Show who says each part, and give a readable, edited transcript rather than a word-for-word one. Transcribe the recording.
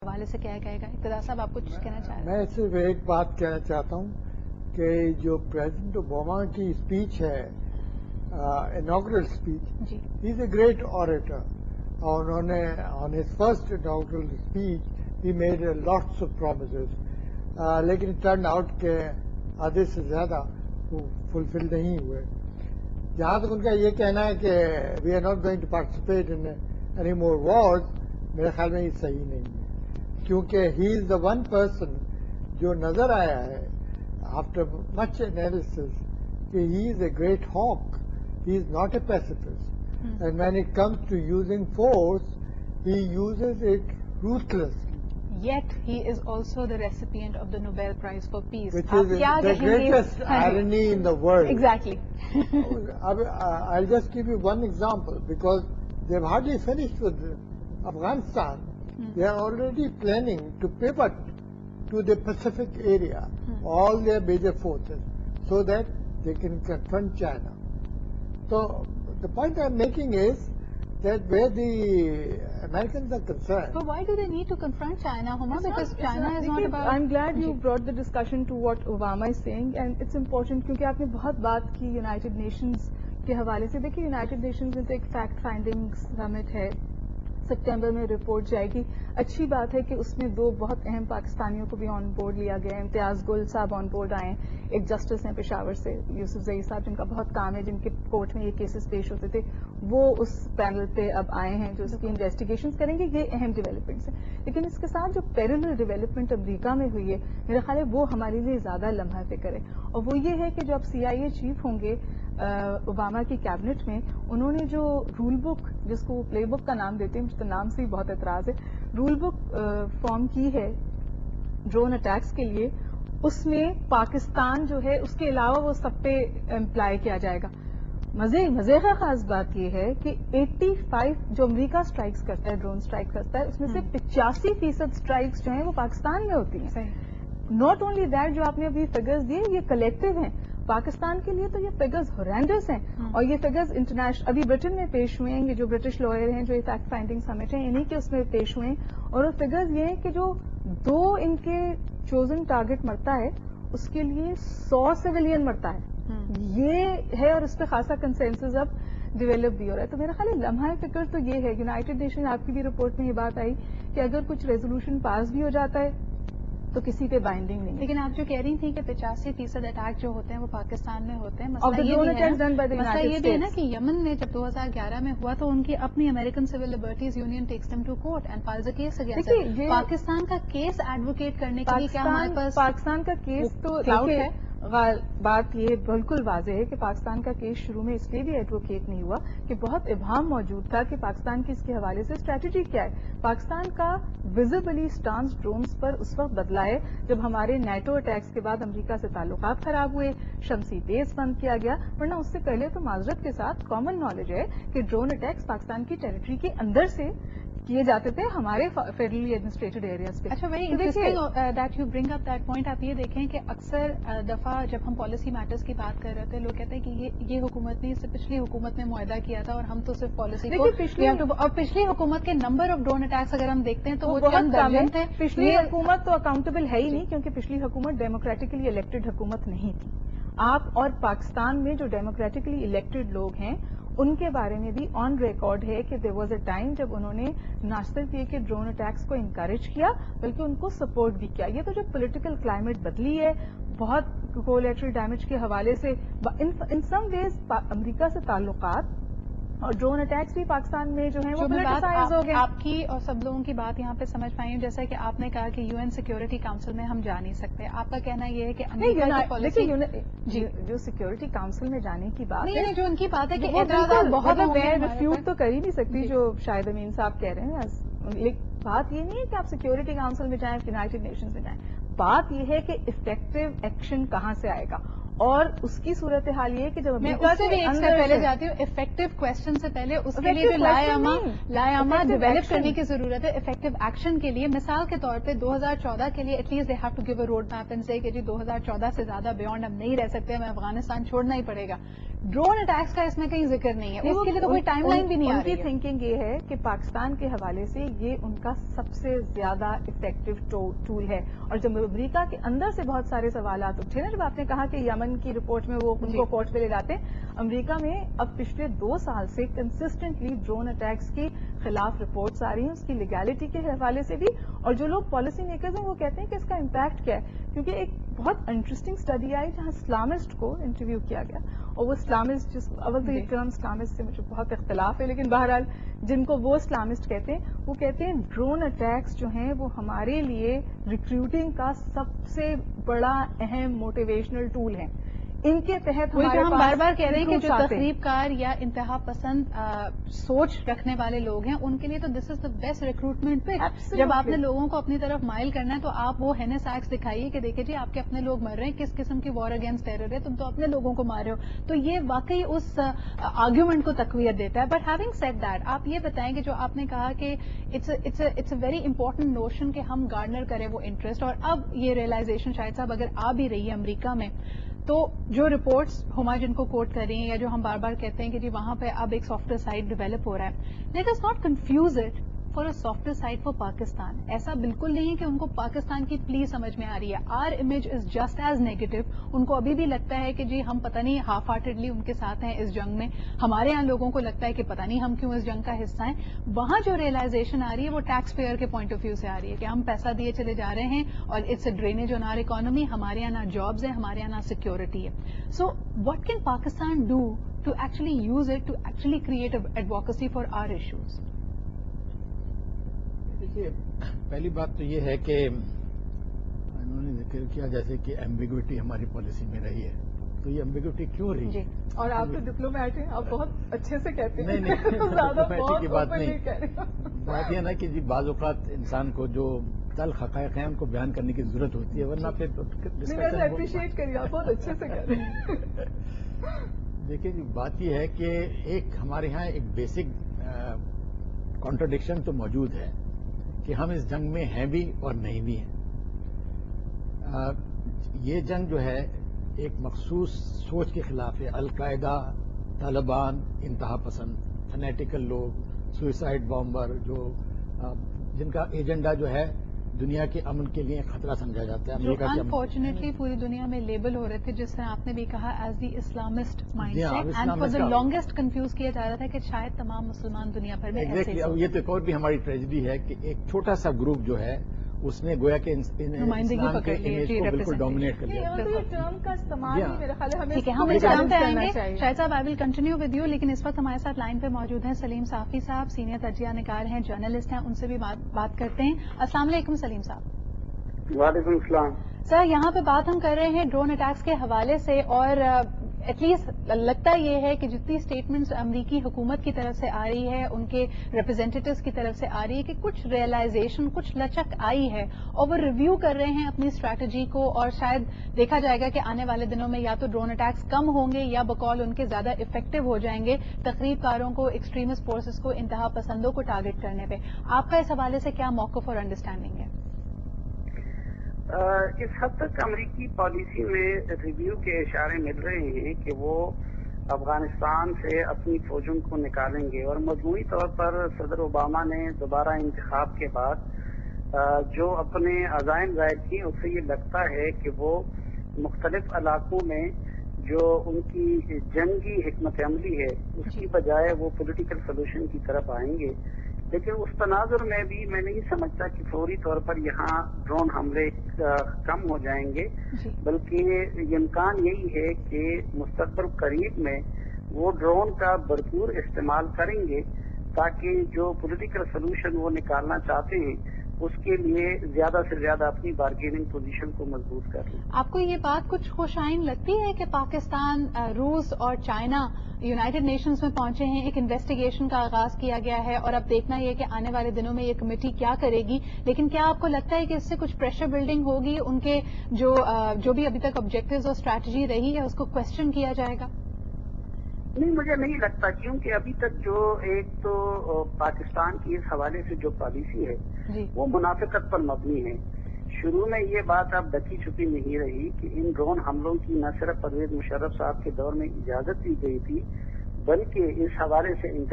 Speaker 1: حوالے سے کیا کہے گا؟ اقتدار صاحب آپ کچھ کہنا چاہ رہے ہیں؟
Speaker 2: میں صرف ایک بات کہنا چاہتا ہوں کہ جو پریزیڈنٹ اوباما کی اسپیچ ہے، اناگرل speech,
Speaker 1: G
Speaker 2: he is a great آریٹر، اور انہوں نے on his first inaugural speech he made lots of promises, لیکن ٹرن آؤٹ کہ آدھے سے زیادہ وہ فلفل نہیں ہوئے. جہاں تک ان کا یہ کہنا ہے کہ we are not going to participate in any more wars, میرے خیال میں یہ صحیح نہیں ہے، کیونکہ ہی از دا ون پرسن جو نظر آیا ہے آفٹر مچ انالیسس کہ he is a great hawk, he is not a pacifist, and when it comes to using force he uses it ruthlessly.
Speaker 1: Yet he is also the recipient of the Nobel Prize for Peace.
Speaker 2: Which
Speaker 1: آپ
Speaker 2: is
Speaker 1: کیا
Speaker 2: the
Speaker 1: کہیں گے؟
Speaker 2: greatest irony in the world.
Speaker 1: Exactly.
Speaker 2: I'll just give you one example, because they've hardly finished with Afghanistan. They are already planning to pivot to the Pacific area, all their major forces, so that they can confront China. So the point I'm making is that where the Americans are concerned.
Speaker 1: But why do they need to confront China, Huma? Because China is not about...
Speaker 3: I'm glad you brought the discussion to what Obama is saying, and it's important کیونکہ آپ نے بہت بات کی United nations کے حوالے سے. دیکھیے یونائٹڈ نیشنز میں تو ایک فیکٹ فائنڈنگ سمٹ ہے، سپٹمبر میں رپورٹ جائے گی. اچھی بات ہے کہ اس میں 2 بہت اہم پاکستانیوں کو بھی آن بورڈ لیا گیا ہے. امتیاز گل صاحب آن بورڈ آئے ہیں، ایک جسٹس ہیں پشاور سے یوسف زئی صاحب، جن کا بہت کام ہے، جن کے کورٹ میں یہ کیسز پیش ہوتے تھے، وہ اس پینل پہ اب آئے ہیں جو اس کی انویسٹیگیشنز کریں گے. یہ اہم ڈیولپمنٹس ہیں، لیکن اس کے ساتھ جو پیرلل ڈیولپمنٹ امریکہ میں ہوئی ہے، میرا خیال ہے وہ ہمارے لیے زیادہ لمحہ فکر ہے. اور وہ یہ ہے کہ جو اب CIA چیف ہوں گے اوباما کی کیبنٹ میں، انہوں نے جو رول بک، جس کو پلے بک کا نام دیتے ہیں، مجھے تو نام سے ہی بہت اعتراض ہے، رول بک فارم کی ہے ڈرون اٹیکس کے لیے، اس میں پاکستان جو ہے اس کے علاوہ وہ سب پہ امپلائی کیا جائے گا. مزے کا خاص بات یہ ہے کہ 85 جو امریکہ اسٹرائکس کرتا ہے، ڈرون اسٹرائک کرتا ہے، اس میں سے 85% اسٹرائکس جو ہیں وہ پاکستان میں ہوتی ہیں. ناٹ اونلی دیٹ، جو آپ نے ابھی فگرز دیے یہ کلیکٹو ہیں. پاکستان کے لیے تو یہ فگرز ہورینڈس ہیں، اور یہ فگرز انٹرنیشنل ابھی برٹن میں پیش ہوئے ہیں. یہ جو برٹش لائر ہیں جو یہ فیکٹ فائنڈنگ سمٹ ہیں، انہیں کے اس میں پیش ہوئے ہیں. اور وہ فگرز یہ ہیں کہ جو 2 ان کے چوزن ٹارگٹ مرتا ہے، اس کے لیے 100 سویلین مرتا ہے. یہ ہے، اور اس پہ خاصا کنسنسس اب ڈیولپ بھی ہو رہا ہے. تو میرا خیال ہے لمحہ فکر تو یہ ہے. یونائٹڈ نیشن، آپ کی بھی رپورٹ میں یہ بات آئی کہ اگر کچھ ریزولوشن پاس بھی ہو جاتا ہے تو کسی پہ بائنڈنگ نہیں.
Speaker 1: لیکن آپ جو کہہ رہی تھیں کہ 85% اٹیک جو ہوتے ہیں وہ پاکستان میں ہوتے ہیں، مسئلہ یہ بھی ہے نا کہ یمن میں جب 2011 میں ہوا تو ان کی اپنی American civil liberties union takes them to court and files a case against them. Pakistan کا کیس ایڈوکیٹ کرنے کے لیے کیا ہمارے پاس
Speaker 3: پاکستان کا کیس تو
Speaker 1: کلاؤڈ ہے؟
Speaker 3: بات یہ بالکل واضح ہے کہ پاکستان کا کیس شروع میں اس لیے بھی ایڈوکیٹ نہیں ہوا کہ بہت ابہام موجود تھا کہ پاکستان کی اس کے حوالے سے اسٹریٹجی کیا ہے. پاکستان کا وزبلی سٹانس ڈرونز پر اس وقت بدلا ہے جب ہمارے نیٹو اٹیکس کے بعد امریکہ سے تعلقات خراب ہوئے، شمسی بیس بند کیا گیا، ورنہ اس سے پہلے تو معذرت کے ساتھ کامن نالج ہے کہ ڈرون اٹیکس پاکستان کی ٹیریٹری کے اندر سے کیے جاتے تھے ہمارے فیڈرلی ایڈمنسٹریٹڈ ایریاز پہ.
Speaker 1: اچھا، very interesting that you bring up that point. آپ یہ دیکھیں کہ اکثر دفعہ جب ہم پالیسی میٹرز کی بات کر رہے تھے، لوگ کہتے ہیں کہ یہ حکومت نے اس سے پچھلی حکومت نے معاہدہ کیا تھا اور ہم تو صرف پالیسی کو، اور پچھلی حکومت کے نمبر آف ڈرون اٹیکس اگر ہم دیکھتے ہیں تو وہ چند درجن تھے.
Speaker 3: پچھلی حکومت تو اکاؤنٹیبل ہے ہی نہیں، کیونکہ پچھلی حکومت ڈیموکریٹکلی الیکٹڈ حکومت نہیں تھی. آپ اور پاکستان میں جو ڈیموکریٹکلی الیکٹڈ لوگ ہیں ان کے بارے میں بھی آن ریکارڈ ہے کہ دیر واز اے ٹائم جب انہوں نے نہ صرف یہ کہ ڈرون اٹیکس کو انکریج کیا بلکہ ان کو سپورٹ بھی کیا. یہ تو جو پولیٹیکل کلائمیٹ بدلی ہے بہت کولیٹرل ڈیمیج کے حوالے سے، ان سم ویز امریکہ سے تعلقات اور ڈرون اٹیکس بھی پاکستان میں جو ہیں وہ پولیٹیسائز ہو گئے.
Speaker 1: آپ کی اور سب لوگوں کی بات یہاں پہ سمجھ پائی ہوں، جیسا کہ آپ نے کہا کہ UN سیکورٹی کاؤنسل میں ہم جا نہیں سکتے. آپ کا کہنا یہ ہے کہ امریکہ کی پالیسی
Speaker 3: جو سیکورٹی کاؤنسل میں جانے کی بات
Speaker 1: ہے، جو ان کی بات ہے کہ
Speaker 3: بہت میں ریفیوٹ تو کر ہی نہیں سکتی جو شاہد امین صاحب کہہ رہے ہیں. بات یہ نہیں ہے کہ آپ سیکورٹی کاؤنسل میں جائیں، یونائٹڈ نیشنز میں جائیں. بات یہ ہے کہ افیکٹو ایکشن کہاں سے آئے گا، اور اس کی صورتحال یہ کہ جب
Speaker 1: امریکہ سے بھی ایک اسٹیپ پہلے جاتی ہوں. افیکٹو کوشچن سے پہلے اس کے لیے جو لائعامہ ڈیولپ کرنے کی ضرورت ہے افیکٹو ایکشن کے لیے. مثال کے طور پہ 2014 کے لیے at least they have to give a road map and say کہ جی 2014 سے زیادہ بیونڈ ہم نہیں رہ سکتے، ہمیں افغانستان چھوڑنا ہی پڑے گا. ڈرون اٹیکس کا اس میں کہیں ذکر نہیں ہے، اس کے لیے تو کوئی ٹائم لائن بھی نہیں آ رہی ہے.
Speaker 3: ان کی تھنکنگ یہ ہے کہ پاکستان کے حوالے سے یہ ان کا سب سے زیادہ افیکٹو ٹول ہے. اور جب امریکہ کے اندر سے بہت سارے سوالات اٹھے نا، جب آپ نے کہا کہ یمن کی رپورٹ میں وہ ان کو کورٹ پہ لے جاتے ہیں، امریکہ میں اب پچھلے 2 سال سے کنسسٹنٹلی ڈرون اٹیکس کے خلاف رپورٹس آ رہی ہیں، اس کی لیگیلٹی کے حوالے سے بھی. اور جو لوگ پالیسی میکرز ہیں وہ کہتے ہیں کہ اس کا امپیکٹ کیا ہے، کیونکہ ایک بہت انٹرسٹنگ اسٹڈی آئی جہاں اسلامسٹ کو انٹرویو کیا گیا، اور وہ اسلامسٹ اول تو یہ ٹرم اسلامسٹ سے مجھے بہت اختلاف ہے، لیکن بہرحال جن کو وہ اسلامسٹ کہتے ہیں وہ کہتے ہیں ڈرون اٹیکس جو ہیں وہ ہمارے لیے ریکروٹنگ کا سب سے بڑا اہم موٹیویشنل ٹول ہے. ان کے تحت ہمارے
Speaker 1: ہم بار بار کہہ رہے ہیں کہ جو
Speaker 3: recruits آتے ہیں.
Speaker 1: تخریب کار یا انتہا پسند سوچ رکھنے والے لوگ ہیں ان کے لیے تو دس از دا بیسٹ ریکروٹمنٹ پک. جب آپ نے لوگوں کو اپنی طرف مائل کرنا ہے تو آپ وہ ہینس ایکٹس دکھائیے کہ دیکھیں جی آپ کے اپنے لوگ مر رہے ہیں، کس قسم کی وار اگینسٹ ٹیرر ہے، تم تو اپنے لوگوں کو مار رہے ہو. تو یہ واقعی اس آرگیومنٹ کو تقویت دیتا ہے. بٹ ہیونگ سیڈ دیٹ، آپ یہ بتائیں کہ جو آپ نے کہا کہ it's a very important notion کہ ہم گارنر کریں وہ انٹرسٹ، اور اب یہ ریئلائزیشن شاید صاحب اگر آ بھی رہی ہے امریکہ میں، تو جو رپورٹس ہما جن کو کوٹ کر رہی ہیں یا جو ہم بار بار کہتے ہیں کہ جی وہاں پہ اب ایک سافٹ ویئر سائٹ ڈیولپ ہو رہا ہے، let us not confuse it for a software site for Pakistan. ایسا بالکل نہیں ہے کہ ان کو پاکستان کی پلی سمجھ میں آ رہی ہے. Our image is just as negative. ان کو ابھی بھی لگتا ہے کہ جی ہم پتہ نہیں ہاف ہارٹیڈلی ان کے ساتھ ہیں اس جنگ میں. ہمارے یہاں لوگوں کو لگتا ہے کہ پتہ نہیں ہم کیوں اس جنگ کا حصہ ہیں. وہاں جو ریئلائزیشن آ رہی ہے وہ ٹیکس پیئر کے پوائنٹ آف ویو سے آ رہی ہے کہ ہم پیسہ دیے چلے جا رہے ہیں اور it's a drainage on our economy. ہمارے یہاں نہ جابز ہیں، ہمارے یہاں نہ سیکورٹی ہے. So what can Pakistan do to actually use it to actually create advocacy for our issues?
Speaker 4: دیکھیے، پہلی بات تو یہ ہے کہ انہوں نے ذکر کیا جیسے کہ ایمبیگوٹی ہماری پالیسی میں رہی ہے. تو یہ ایمبیگوٹی کیوں رہی؟
Speaker 1: جی.
Speaker 3: اور آپ تو ڈپلومیٹ ہیں، آپ بہت اچھے سے کہتے ہیں.
Speaker 4: نہیں ڈپلومیٹی کی بات نہیں.
Speaker 3: کہہ رہے ہیں.
Speaker 4: بات یہ نا کہ جی بعض اوقات انسان کو جو تلخ حقائق ہیں ان کو بیان کرنے کی ضرورت ہوتی ہے، ورنہ پھر
Speaker 3: ویسے اپریشیٹ کریے، آپ بہت اچھے سے کہہ رہے ہیں.
Speaker 4: دیکھیے جی، بات یہ ہے کہ ایک ہمارے ہاں ایک بیسک کانٹرڈکشن تو موجود ہے کہ ہم اس جنگ میں ہیں بھی اور نہیں بھی ہیں. یہ جنگ جو ہے ایک مخصوص سوچ کے خلاف ہے. القاعدہ، طالبان، انتہا پسند، فنیٹیکل لوگ، سوئسائڈ بامبر، جن کا ایجنڈا جو ہے دنیا کے امن کے لیے خطرہ سمجھا جاتا ہے.
Speaker 1: جو انفارچونیٹلی پوری دنیا میں لیبل ہو رہے تھے، جس طرح آپ نے بھی کہا as the Islamist mindset, and for the longest confuse کیا جا رہا تھا کہ شاید تمام مسلمان دنیا بھر میں ایسے ہی.
Speaker 4: اب یہ تو ایک اور بھی ہماری ٹریجڈی ہے کہ ایک چھوٹا سا گروپ جو ہے اس نے گویا کہ اسلام کے امیج کو بالکل ڈومینیٹ کر لیا.
Speaker 3: ٹرم کا استعمال ہی میرا خیال ہے ہمیں
Speaker 1: ٹھیک ہے، ہم اس ٹرم پہ آئیں گے. شاید صاحب آئی ول کنٹینیو ود یو، لیکن اس وقت ہمارے ساتھ لائن پہ موجود ہیں سلیم صافی صاحب، سینئر تجزیہ نگار ہیں، جرنلسٹ ہیں. ان سے بھی بات کرتے ہیں. السلام علیکم سلیم صاحب.
Speaker 5: وعلیکم السلام.
Speaker 1: سر، یہاں پہ بات ہم کر رہے ہیں ڈرون اٹیکس کے حوالے سے، اور ایٹ لیسٹ لگتا یہ ہے کہ جتنی اسٹیٹمنٹس امریکی حکومت کی طرف سے آ رہی ہے، ان کے ریپرزینٹیٹوز کی طرف سے آ رہی ہے کہ کچھ ریئلائزیشن، کچھ لچک آئی ہے، اور وہ ریویو کر رہے ہیں اپنی اسٹریٹجی کو، اور شاید دیکھا جائے گا کہ آنے والے دنوں میں یا تو ڈرون اٹیکس کم ہوں گے یا بقول ان کے زیادہ افیکٹو ہو جائیں گے تخریب کاروں کو، ایکسٹریمسٹ فورسز کو، انتہا پسندوں کو ٹارگٹ کرنے پہ. آپ کا اس حوالے سے کیا موقف اور انڈرسٹینڈنگ ہے؟
Speaker 5: اس حد تک امریکی پالیسی میں ریویو کے اشارے مل رہے ہیں کہ وہ افغانستان سے اپنی فوجوں کو نکالیں گے، اور مجموعی طور پر صدر اوباما نے دوبارہ انتخاب کے بعد جو اپنے عزائم ظاہر کیے، اس سے یہ لگتا ہے کہ وہ مختلف علاقوں میں جو ان کی جنگی حکمت عملی ہے اس کی بجائے وہ پولیٹیکل سولوشن کی طرف آئیں گے. لیکن اس تناظر میں بھی میں نہیں سمجھتا کہ فوری طور پر یہاں ڈرون حملے کم ہو جائیں گے، بلکہ امکان یہی ہے کہ مستقبل قریب میں وہ ڈرون کا بھرپور استعمال کریں گے تاکہ جو پولیٹیکل سولوشن وہ نکالنا چاہتے ہیں اس کے لیے زیادہ سے زیادہ اپنی بارگیننگ پوزیشن کو مضبوط کر لیں.
Speaker 1: آپ کو یہ بات کچھ خوشائن لگتی ہے کہ پاکستان، روس اور چائنا یونائیٹڈ نیشنز میں پہنچے ہیں، ایک انویسٹیگیشن کا آغاز کیا گیا ہے، اور اب دیکھنا یہ کہ آنے والے دنوں میں یہ کمیٹی کیا کرے گی، لیکن کیا آپ کو لگتا ہے کہ اس سے کچھ پریشر بلڈنگ ہوگی، ان کے جو بھی ابھی تک آبجیکٹیوز اور اسٹریٹجی رہی ہے اس کو کوشچن کیا جائے گا؟
Speaker 5: نہیں، مجھے نہیں لگتا، کیونکہ ابھی تک جو ایک تو پاکستان کی اس حوالے سے جو پالیسی ہے وہ منافقت پر مبنی ہے. شروع میں یہ بات اب ڈکی چھپی نہیں رہی کہ ان ڈرون حملوں کی نہ صرف پرویز مشرف صاحب کے دور میں اجازت دی گئی تھی، بلکہ اس حوالے سے